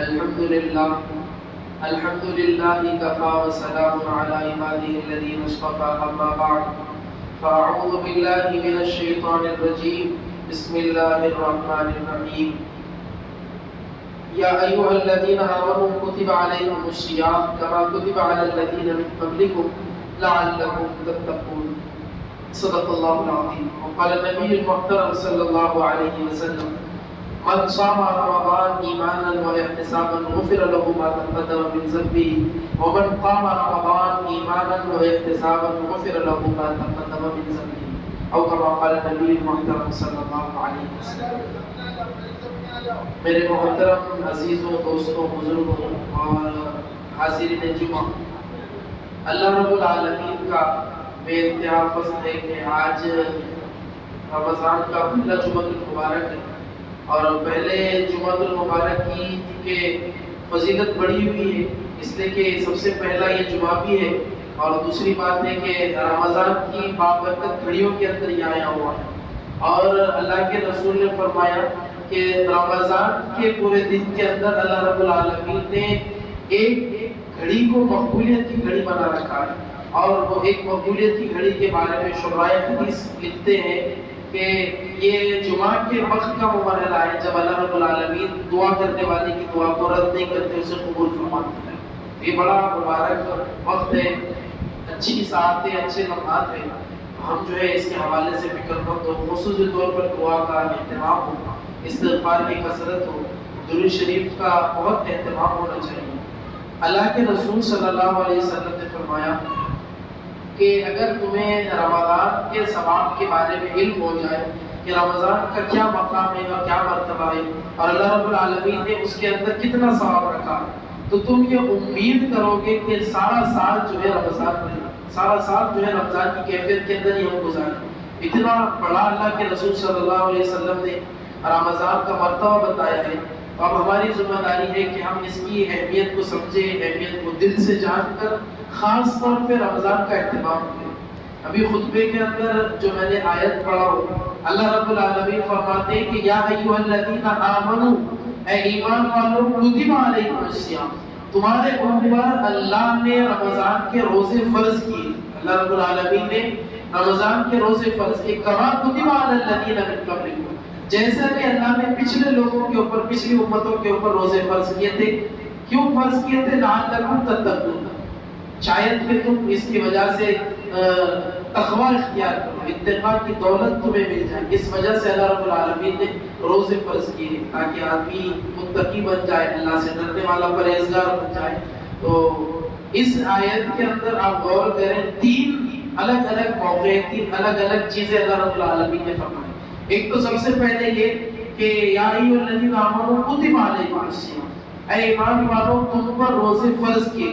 الحمد لله الحمد لله كفى وسلام على عباده الذين اصطفى أما بعد فأعوذ بالله من الشيطان الرجيم بسم الله الرحمن الرحيم يا أيها الذين آمنوا كتب عليكم الصيام كما كتب على الذين من قبلكم لعلكم تتقون صدق الله العظيم. وقال النبي المحترم صلى الله عليه وسلم من صام رمضان ایمانا واحتسابا غفر له ما تقدم من ذنبه ومن قام رمضان ایمانا واحتسابا غفر له ما تقدم من ذنبه او كما قال النبي المحترم صلی اللہ علیہ وسلم. میرے محترم عزیزوں، دوستوں، بزرگوں اور حاضرین جمعہ، اللہ رب العالمین کا بے انتہا فضل ہے کہ آج رمضان کا پہلا جمعہ المبارک ہے، اور پہلے جمعہ المبارک کی کہ فضیلت بڑی ہوئی ہے اس لیے کہ سب سے پہلا یہ جمعہ بھی ہے، اور دوسری بات ہے کہ رمضان کی بابرکت گھڑیوں کے اندر یہ آیا ہوا ہے. اور اللہ کے رسول نے فرمایا کہ رمضان کے پورے دن کے اندر اللہ رب العالمین نے ایک گھڑی کو مقبولیت کی گھڑی بنا رکھا ہے، اور وہ ایک مقبولیت کی گھڑی کے بارے میں شرائع حدیث لکھتے ہیں کہ یہ جمعہ کے وقت کا وہ مرحلہ ہے جب اللہ رب العالمین دعا کرنے والے کی دعا کو رد نہیں کرتے، اسے قبول فرماتے ہیں. یہ بڑا مبارک وقت ہے، اچھی ساعتیں، اچھے لمحات ہیں. ہم جو ہے اس کے حوالے سے فکر مند ہو، خصوصی طور پر دعا کا اہتمام ہو، استغفار کی کثرت ہو، درود شریف کا بہت اہتمام ہونا چاہیے. اللہ کے رسول صلی اللہ علیہ وسلم نے فرمایا کہ اگر تمہیں رمضان کے ثواب کے بارے میں علم ہو جائے کہ رمضان کا کیا مقام ہے اور کیا مرتبہ ہے اور اللہ رب العالمین نے اس کے اندر کتنا ثواب رکھا ہے، تو تم یہ امید کرو گے کہ سارا سال جو ہے رمضان میں، سارا سال جو ہے رمضان کی کیفیت کے اندر ہی ہم گزاریں. اتنا بڑا اللہ کے رسول صلی اللہ علیہ وسلم نے رمضان کا مرتبہ بتایا ہے. اب ہماری ذمہ داری ہے کہ ہم اس کی اہمیت کو سمجھیں، اہمیت کو دل سے جان کر خاص طور پہ رمضان کا اہتمام کریں. ابھی خطبے کے اندر جو میں نے آیت پڑھا ہو، اللہ رب العالمین فرماتے ہیں کہ یا ایھا الذین آمنوا، اے ایمان والو، کتب علیکم الصیام، تمہارے اوپر اللہ نے رمضان کے روزے فرض کیے. اللہ رب العالمین نے رمضان کے روزے فرض کیے، کما کتب علی الذین من قبلکم، جیسا کہ اللہ نے پچھلے لوگوں کے اوپر، پچھلی امتوں کے اوپر روزے فرض کیے تھے. کیوں فرض کیے تھے؟ لعلکم تتقون، شاید کہ تم اس کی وجہ سے تقوی اختیار کرو، اتقاء کی دولت تمہیں مل جائے. اس وجہ سے اللہ رب العالمین نے روزے فرض کیے تاکہ آدمی متقی بن جائے، اللہ سے ڈرنے والا پرہیزگار بن جائے. تو اس آیت کے اندر آپ غور کریں، تین الگ الگ موقع، تین الگ الگ چیزیں اللہ رب العالمین نے فرمائی. ایک تو سب سے پہلے یہ کہ یا ایھا الذین آمنوا کتب علیکم الصیام، اے ایمان والو تم پر روزے فرض کیے.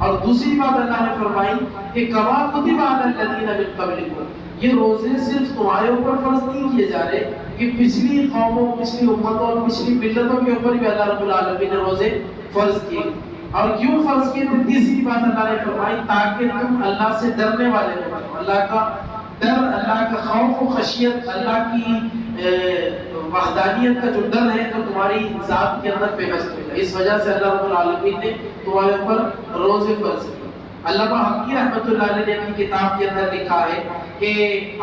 اور دوسری بات اللہ نے فرمائی کہ کما کتب علی الذین من قبلکم، یہ روزے صرف تمہارے اوپر فرض نہیں کیے جا رہے کہ پچھلی قوموں، پچھلی امتوں اور پچھلی ملتوں کے اوپر بھی اللہ رب العالمین نے روزے فرض کیے. اور کیوں فرض کیے تھے؟ تیسری بات اللہ نے فرمائی تاکہ تم اللہ سے ڈرنے والے ہو. اللہ کا ڈر، اللہ کا خوف و خشیت، اللہ کی وحدانیت کا جو ڈر ہے تو تمہاری ذات کے اندر پیوست ہو جائے. اس وجہ سے اللہ رب العالمین نے تمہارے اوپر روزے فرض کیے. علامہ حقی رحمۃ اللہ علیہ نے اپنی کتاب کے اندر لکھا ہے کہ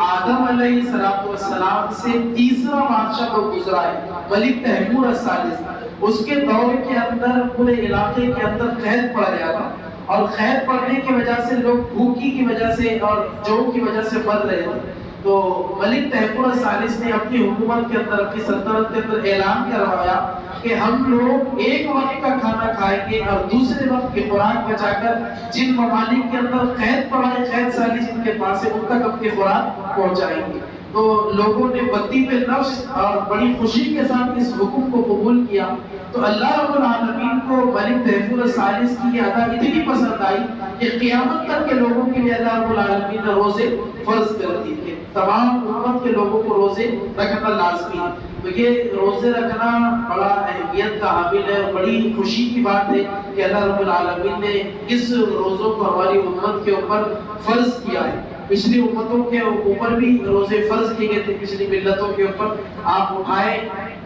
آدم علیہ السلام سے تیسرا بادشاہ کو گزرا ہے، ملک تیمور الثالث. اس کے دور کے اندر پورے علاقے کے اندر قحط پڑ گیا تھا، اور قحط پڑنے کی وجہ سے لوگ بھوکی کی وجہ سے اور جو کی وجہ سے مر رہے تھے. تو ملک تیمور الثالث نے اپنی حکومت کے اندر، اپنی سلطنت کے اندر اعلان کروایا کہ ہم لوگ ایک وقت کا کھانا کھائیں گے اور دوسرے وقت کی خوراک بچا کر جن ممالک کے اندر قحط پڑا ہے، قحط سالی جن کے پاس ہے، ان تک اپنی خوراک پہنچائیں گے. تو لوگوں نے بدی پہ نفس اور بڑی خوشی کے ساتھ اس حکم کو قبول کیا. تو اللہ رب العالمین کو ملک تیمور الثالث کی یہ ادا اتنی پسند آئی کہ قیامت تک کے لوگوں کے لیے اللہ رب العالمین نے روزے فرض کر دی کہ تمام امت کے لوگوں کو روزے رکھنا لازمی ہے. تو یہ روزے رکھنا بڑا اہمیت کا حامل ہے اور بڑی خوشی کی بات ہے کہ اللہ رب العالمین نے اس روزوں کو ہماری امت کے اوپر فرض کیا ہے. پچھلی امتوں کے اوپر بھی روزے فرض کیے گئے تھے، پچھلی ملتوں کے اوپر. آپ اٹھائیں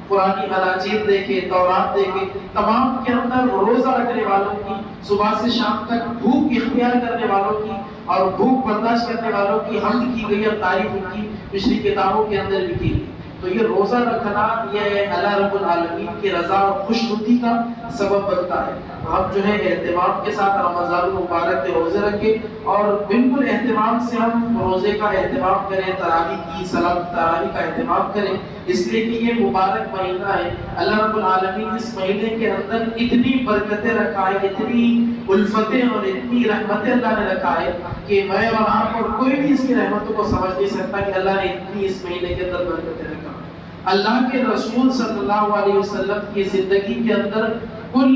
پرانی اناجیل دیکھے، تورات دیکھے، تمام کے اندر روزہ رکھنے والوں کی، صبح سے شام تک بھوک اختیار کرنے والوں کی اور بھوک برداشت کرنے والوں کی حمد کی گئی اور تعریف ان کی پچھلی کتابوں کے اندر بھی کی گئی۔ تو یہ روزہ رکھنا یہ اللہ رب العالمین کی رضا اور خوشنودی کا سبب بنتا ہے۔ ہم جو ہے اہتمام کے ساتھ رمضان المبارک کے روزے رکھیں اور بالکل اہتمام سے ہم روزے کا اہتمام کریں، تراویح کی تراویح کا اہتمام کریں، اس لیے کہ یہ مبارک مہینہ ہے۔ اللہ رب العالمین اس مہینے کے اندر اتنی برکتیں رکھا ہے، اتنی الفتیں اور اتنی رحمتیں اللہ نے رکھا ہے کہ میں اور آپ اور کوئی بھی اس کی رحمتوں کو سمجھ نہیں سکتا کہ اللہ نے اتنی اس مہینے کے اندر برکتیں رکھا۔ اللہ کے رسول صلی اللہ علیہ وسلم کی زندگی کے اندر کل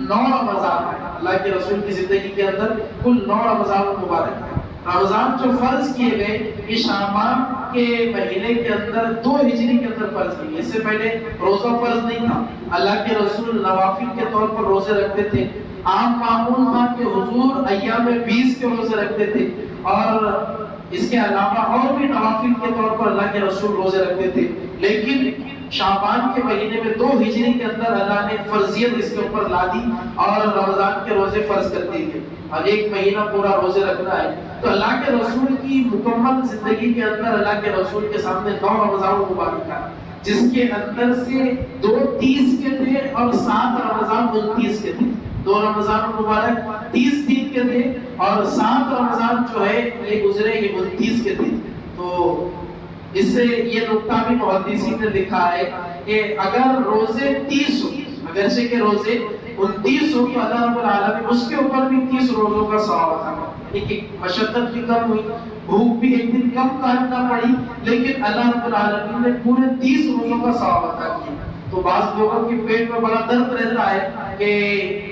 9 رمضان ہے۔ اللہ کے رسول کی زندگی کے اندر کل 9 رمضان مبارک ہے۔ رمضان جو فرض کیے گئے یہ شعبان کے مہینے کے اندر 2 ہجری کے اندر فرض کیے، اس سے پہلے روزہ فرض نہیں تھا۔ اللہ کے رسول نوافل کے طور پر روزے رکھتے تھے۔ عام معمول تھا کہ حضور ایام 20 کے روزے رکھتے تھے اور اس کے علاوہ اور بھی نوافل کے طور پر اللہ کے رسول روزے رکھتے تھے، لیکن شعبان کے مہینے میں 2 ہجری کے اندر اللہ نے فرضیت اس کے اوپر لا دی اور رمضان کے روزے فرض کر دیے اور 1 مہینہ پورا روزے رکھنا ہے۔ تو اللہ کے رسول کی مکمل زندگی کے اندر اللہ کے رسول کے سامنے 9 رمضان مبارک ہے، جس کے اندر سے 2 30 کے تھے اور 7 رمضان 29 کے تھے۔ 2 رمضان مبارک 30 دن کے تھے اور 7 رمضان جو ہے یہ گزرے یہ 29 کے تھے۔ تو اس سے یہ نقطہ بھی محدثین نے لکھا ہے کہ اگر روزے 30 ہو، اگرچہ کہ روزے 29 ہو تو اللہ رب العالمین اس کے اوپر بھی 30 روزوں کا ثواب عطا کرے، یعنی کہ مشقت بھی کم ہوئی، بھوک بھی ایک دن کم کاٹنا پڑی، لیکن اللہ رب العالمین نے پورے 30 روزوں کا ثواب عطا کیا۔ تو بعض لوگوں کے پیٹ میں بڑا درد رہتا ہے کہ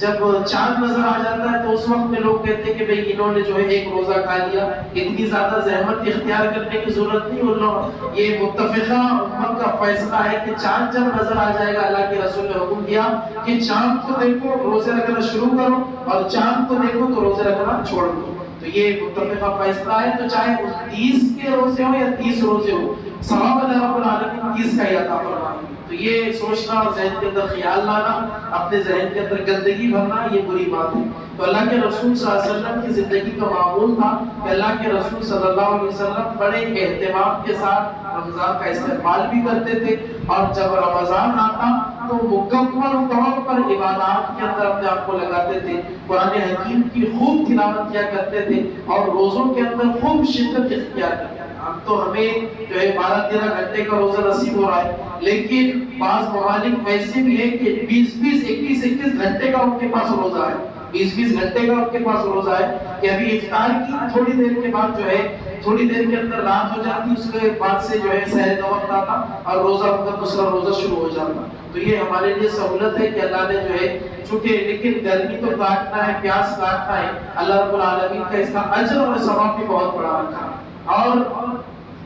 جب چاند نظر آ جاتا ہے تو اس وقت میں لوگ کہتے ہیں کہ بھئی انہوں نے جو ہے 1 روزہ کھا لیا، اتنی زیادہ زحمت اختیار کرنے کی ضرورت نہیں، اللہ یہ متفقہ امت کا فیصلہ ہے کہ چاند جب نظر آ جائے گا اللہ کے رسول نے حکم دیا کہ چاند کو دیکھو روزے رکھنا شروع کرو اور چاند کو دیکھو تو روزے رکھنا چھوڑ دو۔ تو یہ متفقہ فیصلہ ہے، تو چاہے 29 کے روزے ہو یا 30 روزے ہو، ثواب اللہ رب العالمین 30 کا ہی عطا فرمائے۔ تو یہ سوچنا اور ذہن کے اندر خیال لانا، اپنے ذہن کے اندر گندگی بھرنا یہ بری بات ہے۔ تو اللہ کے رسول صلی اللہ علیہ وسلم کی زندگی کا معمول تھا کہ اللہ کے رسول صلی اللہ علیہ وسلم بڑے اہتمام کے ساتھ رمضان کا استقبال بھی کرتے تھے اور جب رمضان آتا تو مکمل طور پر عبادات کے اندر اپنے آپ کو لگاتے تھے، قرآن حکیم کی خوب تلاوت کیا کرتے تھے اور روزوں کے اندر خوب شدت اختیار کرتے تھے۔ اب تو ہمیں جو ہے 12-13 گھنٹے کا روزہ نصیب ہو رہا ہے، لیکن بعض ممالک ایسے بھی ہیں کہ 20-20 21-21 گھنٹے کا ان کے پاس روزہ ہے، 20-20 گھنٹے کا ان کے پاس روزہ ہے کہ ابھی افطار کی تھوڑی دیر کے بعد جو ہے تھوڑی دیر کے اندر رات ہو جاتی، اس کے بعد سے جو ہے سحر کا وقت آتا اور روزہ کا دوسرا روزہ شروع ہو جاتا۔ تو یہ ہمارے لیے سہولت ہے کہ اللہ نے جو ہے چونکہ لیکن گرمی تو کاٹنا ہے، پیاس کاٹنا ہے، اللہ رب العالمین کا اس کا اجر اور ثواب بھی بہت بڑا رکھا ہے۔ اور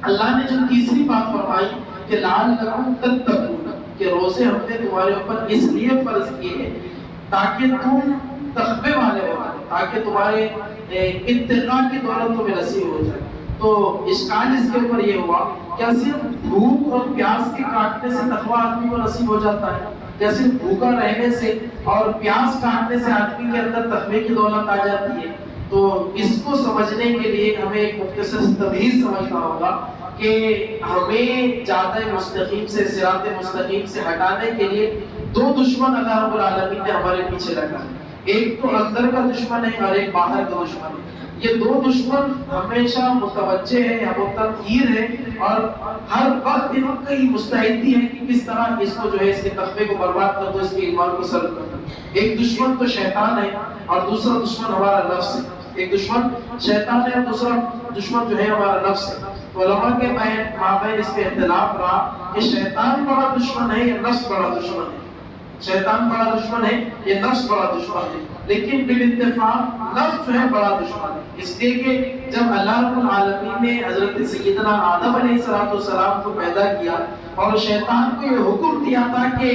اللہ نے جو تیسری بات فرمائی کہ لعلکم تتقون، کہ روزے ہم نے تمہارے اوپر اس لیے فرض کیے ہیں تاکہ تم تقوی والے ہو، تاکہ تمہارے اتقاء کی دولت تمہیں نصیب ہو جائے۔ تو اشکال اس کے اوپر یہ ہوا کیا صرف بھوک اور پیاس کے کاٹنے سے تقوی آدمی کو نصیب ہو جاتا ہے؟ کیا صرف بھوکا رہنے سے اور پیاس کاٹنے سے آدمی کے اندر تقوی کی دولت آ جاتی ہے؟ تو اس کو سمجھنے کے لیے ہمیں ایک مختصر تمہید سمجھنا ہوگا کہ ہمیں جادہ مستقیم سے، صراط مستقیم سے ہٹانے کے لیے 2 دشمن اللہ رب العالمین نے ہمارے پیچھے رکھا ہے، ایک تو اندر کا دشمن ہے اور ایک باہر کا دشمن ہے۔ یہ 2 دشمن ہمیشہ متوجہ ہے یا متقیر ہے اور ہر وقت ان کی مستعدی ہے کہ کس طرح اس کو جو ہے اس کے تقوی کو برباد کر دو، اس کے ایمان کو سلب کر دو۔ ایک دشمن تو شیطان ہے اور دوسرا دشمن ہمارا نفس ہے۔ ایک دشمن شیطان ہے اور دوسرا دشمن جو ہے ہمارا نفس ہے۔ علماء کے مابین اس پہ اختلاف رہا کہ شیطان بڑا دشمن ہے یا نفس بڑا دشمن ہے۔ شیطان بڑا دشمن ہے یہ نفس بڑا دشمن ہے، لیکن بالاتفاق نفس جو ہے بڑا دشمن ہے، اس لیے کہ جب اللہ رب العالمین نے حضرت سیدنا آدم علیہ السلام کو پیدا کیا اور شیطان کو یہ حکم دیا تھا کہ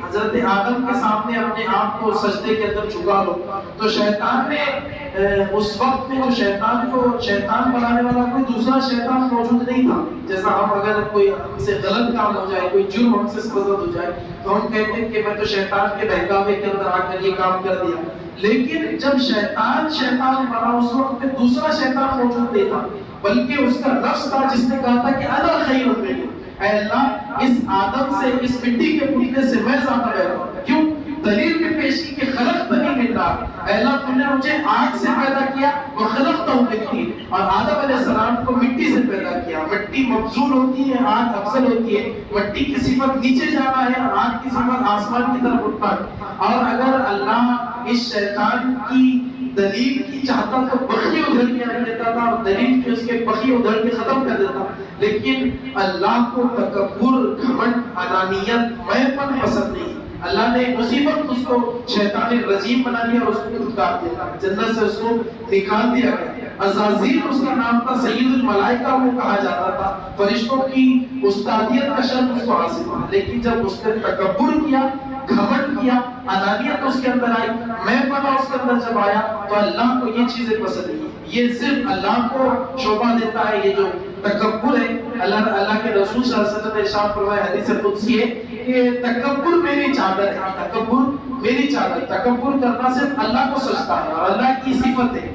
حضرت آدم کے سامنے اپنے آپ کو سجدے کے اندر جھکا لو، تو شیطان نے اس وقت میں جو شیطان بنانے والا کوئی دوسرا شیطان موجود نہیں تھا. جیسا ہم اگر کوئی ہم سے غلط کام ہو جائے، کوئی جرم ہم سے سرزد ہو جائے تو ہم کہتے ہیں کہ میں تو شیطان کے بہکاوے کے اندر آ کر یہ کام کر دیا. لیکن جب شیطان بنا اس وقت میں دوسرا شیطان موجود نہیں تھا، بلکہ اس کا نفس تھا جس نے کہا تھا کہ انا خیر منہ، اے اللہ اس آدم سے، اس مٹی کے پتلے سے میں زیادہ بہتر ہوں. کیوں؟ دلیل میں پیش کی کہ خلقتنی من نار، اے اللہ تم نے مجھے آگ سے پیدا کیا، وخلقتہ من طین، اور آدم علیہ السلام کو مٹی سے پیدا کیا. مٹی مبذول ہوتی ہے، آگ افضل ہوتی ہے. مٹی کی صفت نیچے جانا ہے اور آگ کی صفت آسمان کی طرف اٹھنا ہے. اور اگر اللہ اس شیطان کی دلیل کی چاہتا تو بخی ادھر کے رکھ دیتا تھا اور دلیل کی اس کے بخی ادھر کے ختم کر دیتا. لیکن اللہ کو تکبر، گھمنڈ، انانیت، میں پن پسند نہیں. اللہ نے مصیبت اس کو شیطان الرجیم بنا دیا اور اس کو اتار دیا، جنت سے اس کو نکال دیا گیا. عزازیل اس کا نام تھا، سید الملائکہ وہ کہا جاتا تھا، فرشتوں کی استادیت کا شرف اس کو حاصل ہوا. لیکن جب اس نے تکبر کیا، گھمنڈ کیا، انانیت اس کے اندر آئی، میں پنا اس کے اندر جب آیا تو اللہ کو یہ چیزیں پسند نہیں. یہ صرف اللہ کو شوبہ دیتا ہے یہ جو تکبر ہے. اللہ کے رسول صلی اللہ علیہ وسلم نے ارشاد فرمایا حدیث قدسی ہے کہ تکبر میری چادر ہے. تکبر میری چادر، تکبر کرنا صرف اللہ کو سجتا ہے اور اللہ کی صفت ہے.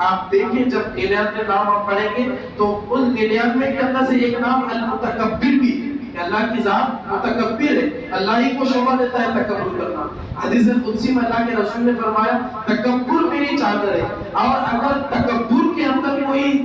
آپ دیکھیں جب 99 نام آپ پڑھیں گے تو ان 99 کے اندر سے ایک نام المتکبر بھی ہے. اللہ کی ذات متکبر ہے، اللہ ہی کو شوبہ دیتا ہے تکبر کرنا. حدیث قدسی میں اللہ کے رسول نے فرمایا تکبر میری چادر ہے، اور اگر تکبر کے اندر کوئی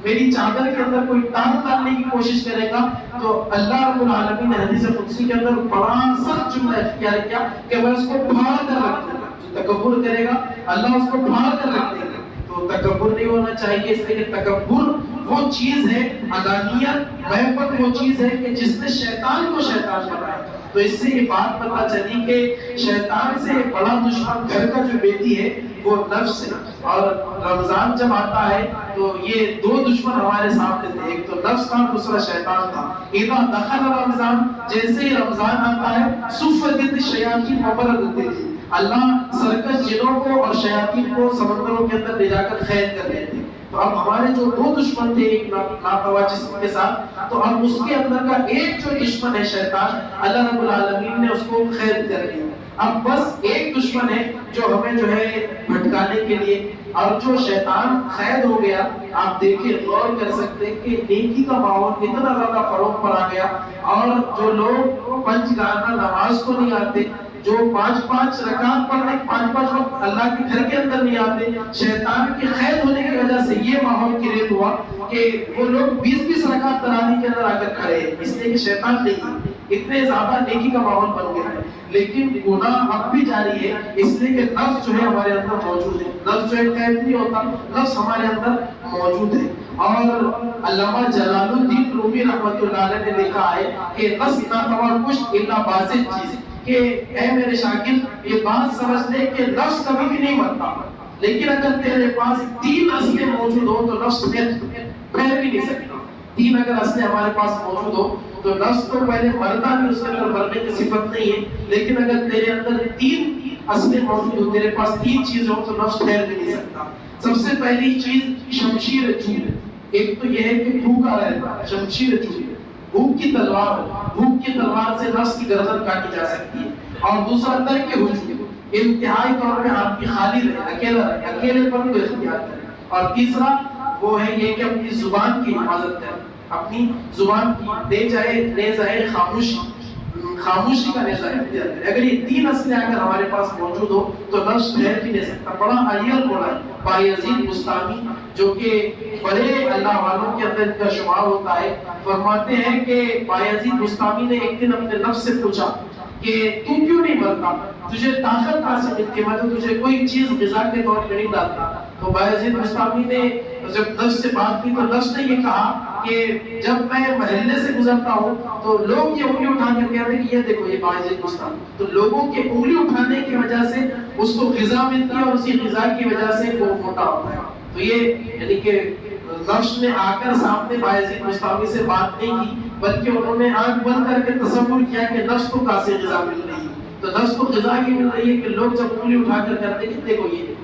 میری چادر کے اندر کوئی ٹانگ ڈالنے کی کوشش کرے گا تو اللہ رب العالمین نے حدیث قدسی کے اندر بڑا سخت جملہ اختیار کیا کہ میں اس کو پھاڑ کر رکھ دوں گا. جو تکبر کرے گا اللہ اس کو پھاڑ کر رکھ دے گا. تو تکبر نہیں ہونا چاہیے، اس لیے کہ تکبر وہ چیز ہے، انانیت، محبت وہ چیز ہے کہ جس نے شیطان کو شیطان بنایا. تو اس سے یہ بات پتہ چلی کہ شیطان سے بڑا دشمن گھر کا جو بیٹی ہے وہ نفس ہے. اور رمضان جب آتا ہے تو یہ دو دشمن ہمارے سامنے تھے، ایک تو نفس تھا، دوسرا شیطان تھا. اذا دخل رمضان، جیسے ہی رمضان آتا ہے صفدت الشیاطین وبردت الجن، اللہ سرکش جنوں کو اور شیاطین کو سمندروں کے اندر لے جا کر قید کر لیتے. تو اب ہمارے جو دو دشمن تھے ایک ناتوا جسم کے ساتھ، تو اب اس کے اندر کا ایک جو دشمن ہے شیطان، اللہ رب العالمین نے اس کو قید کر لیا. اب بس ایک دشمن ہے جو ہمیں جو ہے بھٹکانے کے لیے، اور جو شیطان قید ہو گیا. آپ دیکھیں غور کر سکتے ہیں کہ نیکی کا ماحول اتنا زیادہ فروغ پر آ گیا، اور جو لوگ پنج گانا نماز کو نہیں آتے، جو 5 رکعت پڑھنے 5 وقت اللہ کے گھر کے اندر نہیں آتے، شیطان کے قید ہونے کی وجہ سے یہ ماحول کریٹ ہوا کہ وہ لوگ 20 رکعت تراویح کے اندر آ کر کھڑے ہیں، اس لیے کہ شیطان نہیں، اتنے زیادہ نیکی کا ماحول بن گیا ہے. لیکن گناہ اب بھی جاری ہے، اس لیے کہ نفس جو ہے ہمارے اندر موجود ہے. نفس جو ہے قید نہیں ہوتا، نفس ہمارے اندر موجود ہے. اور علامہ جلال الدین رومی رحمۃ اللہ علیہ نے لکھا ہے کہ نفس ناتوا کچھ الا بازل چیز، کہ اے میرے شاگرد یہ بات سمجھ لے کہ نفس کبھی بھی نہیں مرتا، لیکن اگر تیرے پاس 3 اصلیں موجود ہو تو نفس پھیر بھی نہیں سکتا. 3 اگر اصلیں ہمارے پاس موجود ہو تو نفس تو پہلے مرتا بھی، اس کے اندر مرنے کی صفت نہیں ہے. لیکن اگر تیرے اندر 3 اصلیں موجود ہو، تیرے پاس 3 چیزیں ہو تو نفس پھیر بھی نہیں سکتا. سب سے پہلی چیز شمشیر جوع. ایک تو یہ ہے کہ بھوکا رہنا، شمشیر جوع، بھوک کی تلوار. بھوک کی تلوار سے نفس کی گردن کاٹی جا سکتی ہے. اور دوسرا ترک ہجوم، انتہائی طور پہ آپ کی خالی رہے، اکیلا رہے، اکیلے پن کو اختیار کرے. اور تیسرا وہ ہے یہ کہ اپنی زبان کی حفاظت کرے، اپنی زبان کی دے جائے خاموشی کا نیزہ اختیار کرے. اگر یہ 3 اصلیں اگر ہمارے پاس موجود ہو تو نفس ٹھہر بھی نہیں سکتا. بڑا عالیہ بولا ہے بایزید بستامی، جو کہ بڑے اللہ والوں کے اندر ان کا شمار ہوتا ہے، فرماتے ہیں کہ بایزید بستامی نے ایک دن اپنے نفس سے پوچھا کہ تو کیوں نہیں مرتا، تجھے طاقت کہاں سے ملتی ہے، میں تو تجھے کوئی چیز غذا کے طور پہ نہیں ڈالتا. تو بایزید بستامی نے جب نفس سے بات کی تو نفس نے یہ کہا کہ جب میں محلے سے گزرتا ہوں تو لوگ یہ انگلی اٹھا کر کہتے ہیں کہ یہ دیکھو یہ بایزید بستامی. تو لوگوں کے انگلی اٹھانے کی وجہ سے اس کو غذا ملتی ہے اور اسی غذا کی وجہ سے وہ موٹا ہوتا ہے. تو یہ یعنی کہ نفس نے آ کر سامنے بایزید بستامی سے بات نہیں کی، بلکہ انہوں نے آنکھ بند کر کے تصور کیا کہ نفس کو کہاں سے غذا مل رہی ہے. تو نفس کو غذا کی مل رہی ہے کہ لوگ جب انگلی اٹھا کر کرتے ہیں کہ دیکھو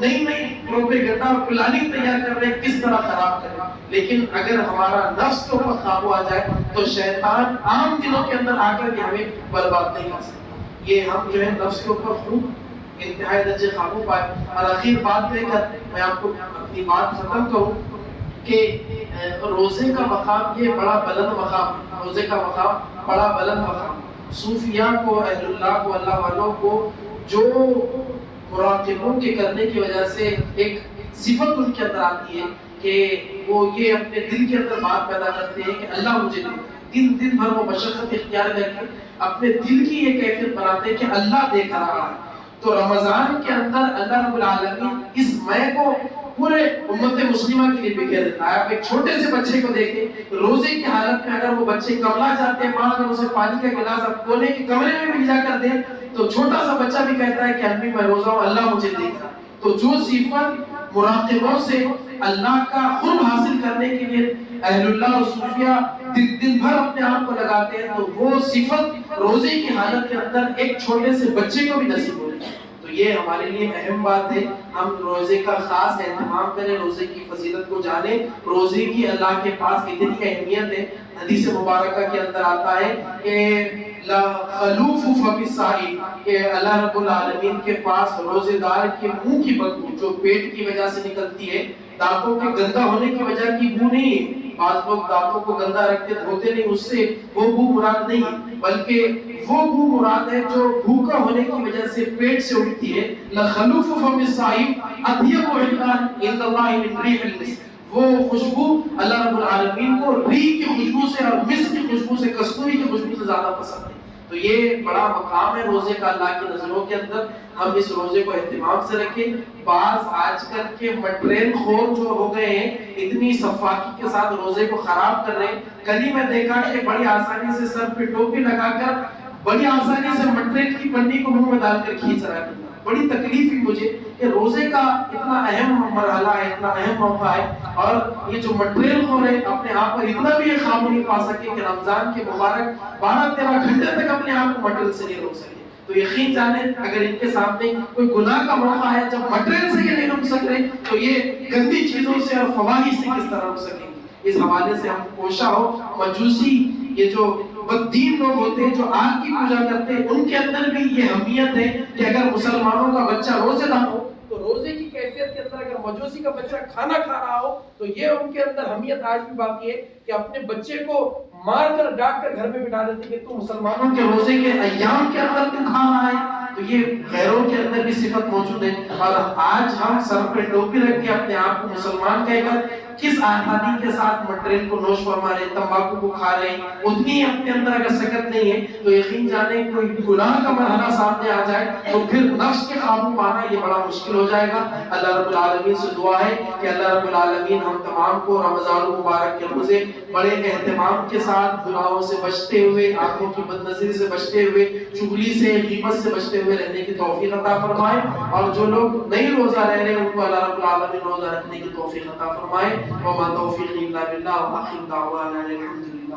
نئی نئی پروپیگنڈا اور پلاننگ تیار کر رہے ہیں کس طرح خراب کریں. لیکن اگر ہمارا نفس کے اوپر قابو آ جائے تو شیطان عام دنوں کے اندر آ کر کے ہمیں برباد نہیں کر سکتا. یہ ہم جو ہے نفس کے اوپر خوب انتہائی درجے قابو پائے. اور آخر بات لے کر میں آپ کو اپنی بات ختم کروں کہ روزے کا مقام یہ بڑا بلند مقام ہے. روزے کا مقام بڑا بلند مقام. صوفیاء کو، اہل اللہ کو، اللہ والوں کو جو مراقبوں کے کرنے کی وجہ سے ایک صفت ان کے اندر آتی ہے کہ وہ یہ اپنے دل کے اندر بات پیدا کرتے ہیں کہ اللہ مجھے دے. دن بھر وہ مشقت اختیار کر کے اپنے دل کی یہ کیفیت بناتے ہیں کہ اللہ دیکھ رہا ہے. تو رمضان کے اندر اللہ رب العالمین اس مے کو پورے امت مسلمہ کے لیے بکھیر دیتا ہے. آپ ایک چھوٹے سے بچے کو دیکھیں روزے کی حالت میں اگر وہ بچے کملا جاتے ہیں، ماں اگر اسے پانی کا گلاس آپ کونے کے کمرے میں بھی جا کر دیں تو چھوٹا سا بچہ بھی کہتا ہے کہ امی میں روزہ ہوں، اللہ مجھے دیکھ رہا ہے. تو جو صفت مراقبوں سے اللہ کا قرب حاصل کرنے کے لیے اہل اللہ اور صوفیاء دن بھر اپنے آپ کو لگاتے ہیں، تو وہ صفت روزے کی حالت کے اندر ایک چھوٹے سے بچے کو بھی نصیب ہو رہی ہے. تو یہ ہمارے لیے اہم بات ہے. ہم روزے کا خاص اہتمام کریں، روزے کی فضیلت کو جانیں. روزے کی اللہ کے پاس اتنی اہمیت ہے. حدیث مبارکہ کے اندر آتا ہے کہ لا خلوف فم الصائم، کہ اللہ رب العالمین کے پاس روزے دار کے منہ کی بدبو جو پیٹ کی وجہ سے نکلتی ہے، دانتوں کے گندا ہونے کی وجہ کی بو نہیں ہے. بعض لوگ دانتوں کو گندا رکھتے دھوتے نہیں، اس سے وہ بو مراد نہیں ہے، بلکہ وہ بو مراد ہے جو بھوکا ہونے کی وجہ سے پیٹ سے اٹھتی ہے. لخلوف فم الصائم اطیب عند اللہ من ریح المسک، وہ خوشبو اللہ رب العالمین کو ریح کی خوشبو سے اور مسک کی خوشبو سے، کستوری کی خوشبو سے زیادہ پسند ہے. تو یہ بڑا مقام ہے روزے کا اللہ کی نظروں کے اندر. ہم اس روزے کو اہتمام سے رکھیں. بعض آج کل کے مٹریل خور جو ہو گئے ہیں اتنی صفاکی کے ساتھ روزے کو خراب کر رہے ہیں. کل ہی میں دیکھا کہ بڑی آسانی سے سر پہ ٹوپی لگا کر بڑی آسانی سے مٹریل کی پنی کو منہ میں ڈال کر کھینچ رہا ہے. بڑی تکلیف ہوئی مجھے کہ روزے کا اتنا اہم مرحلہ ہے، اتنا اہم موقع ہے، اور یہ جو مٹریل خور ہے اپنے آپ پر اتنا بھی یہ قابو نہیں پا سکے کہ رمضان کے مبارک 12-13 گھنٹے تک اپنے آپ کو مٹریل سے نہیں روک سکے. تو یقین جانیں اگر ان کے سامنے کوئی گناہ کا موقع ہے جب مٹریل سے یہ نہیں روک سک رہے تو یہ گندی چیزوں سے اور فواحش سے کس طرح روک سکیں گے. اس حوالے سے ہم کوشاں ہو. مجوسی یہ جو بددین لوگ ہوتے ہیں جو آگ کی پوجا کرتے ہیں، ان کے اندر بھی یہ اہمیت ہے کہ اگر مسلمانوں کا بچہ روزے دار ہو تو روزے کی کیفیت کے اندر اگر مجوسی کا بچہ کھانا کھا رہا ہو تو یہ ان کے اندر اہمیت آج بھی باقی ہے کہ اپنے بچے کو مار کر ڈانٹ کر گھر میں بٹھا دیتے کہ تو مسلمانوں کے روزے کے ایام کے اندر تو کھا رہا ہے. تو یہ غیروں کے اندر بھی صفت موجود ہے. اور آج ہم سر پہ ٹوپی رکھ کے اپنے آپ کو مسلمان کہہ کر کس آزادی کے ساتھ مٹریل کو نوش فرما رہے ہیں، تمباکو کو کھا رہے ہیں. اتنی اپنے اندر اگر سکت نہیں ہے تو یقین جانے کوئی گناہ کا مرحلہ سامنے آ جائے تو پھر نفس کے قابو پانا یہ بڑا مشکل ہو جائے گا. اللہ رب العالمین سے دعا ہے کہ اللہ رب العالمین ہم تمام کو رمضان المبارک کے روزے بڑے اہتمام کے ساتھ گناہوں سے بچتے ہوئے، آنکھوں کی بد نظری سے بچتے ہوئے، چغلی سے، غیبت سے بچتے ہوئے رہنے کی توفیق عطا فرمائے. اور جو لوگ نہیں روزہ رہ رہے ان کو اللہ رب العالمین روزہ رکھنے کی توفیق عطا فرمائے. وما توفیقی الا باللہ، وآخر دعوانا الحمدللہ.